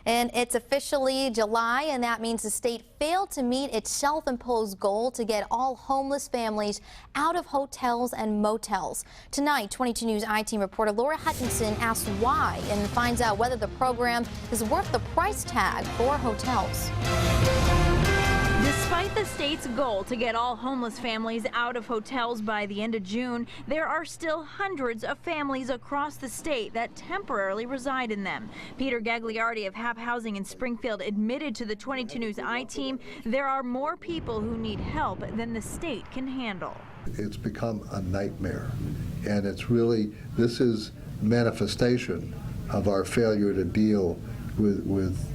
And it's officially July, and that means the state failed to meet its self-imposed goal to get all homeless families out of hotels and motels. Tonight, 22 News I-Team reporter Laura Hutchinson asks why and finds out whether the program is worth the price tag for hotels. Despite the state's goal to get all homeless families out of hotels by the end of June, there are still hundreds of families across the state that temporarily reside in them. Peter Gagliardi of HAP Housing in Springfield admitted to the 22 News I-Team there are more people who need help than the state can handle. It's become a nightmare, and it's really, this is manifestation of our failure to deal with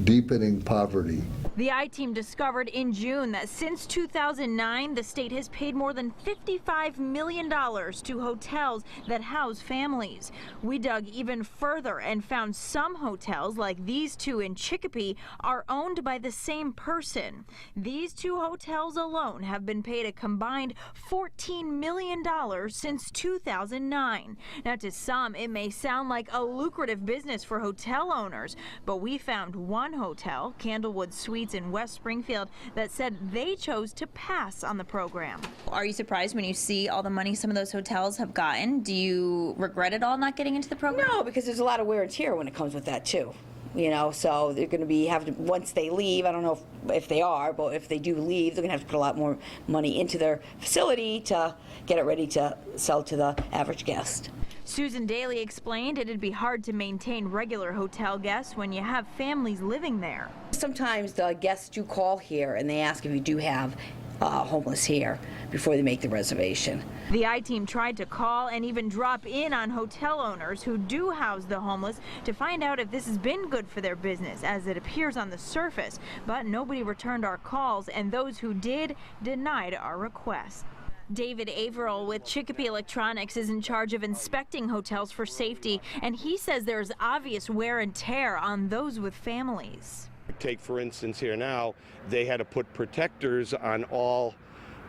deepening poverty. The I-Team discovered in June that since 2009, the state has paid more than $55 million to hotels that house families. We dug even further and found some hotels, like these two in Chicopee, are owned by the same person. These two hotels alone have been paid a combined $14 million since 2009. Now, to some, it may sound like a lucrative business for hotel owners, but we found one hotel, Candlewood Suites in West Springfield, that said they chose to pass on the program. Are you surprised when you see all the money some of those hotels have gotten? Do you regret it all not getting into the program? No, because there's a lot of wear and tear when it comes with that too. You know, so they're going to have to, once they leave, I don't know if they are, but if they do leave, they're going to have to put a lot more money into their facility to get it ready to sell to the average guest. Susan Daly explained it'd be hard to maintain regular hotel guests when you have families living there. Sometimes the guests do call here and they ask if you do have homeless here before they make the reservation. The I-Team tried to call and even drop in on hotel owners who do house the homeless to find out if this has been good for their business, as it appears on the surface, but nobody returned our calls, and those who did denied our request. David Averill with Chicopee Electronics is in charge of inspecting hotels for safety, and he says there's obvious wear and tear on those with families. Take, for instance, here now, they had to put protectors on all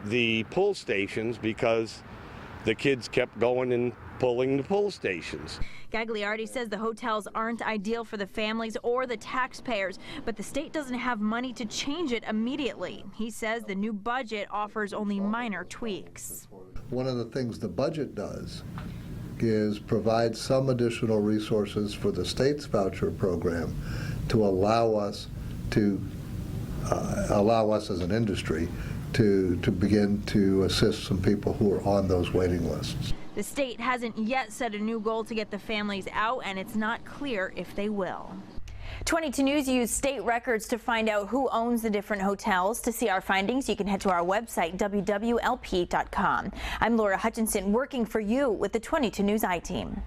the pull stations because the kids kept going and pulling the pull stations. Gagliardi says the hotels aren't ideal for the families or the taxpayers, but the state doesn't have money to change it immediately. He says the new budget offers only minor tweaks. One of the things the budget does is provide some additional resources for the state's voucher program to allow us as an industry to begin to assist some people who are on those waiting lists. The state hasn't yet set a new goal to get the families out, and it's not clear if they will. 22 News used state records to find out who owns the different hotels. To see our findings, you can head to our website, wwlp.com. I'm Laura Hutchinson, working for you with the 22 News I-Team.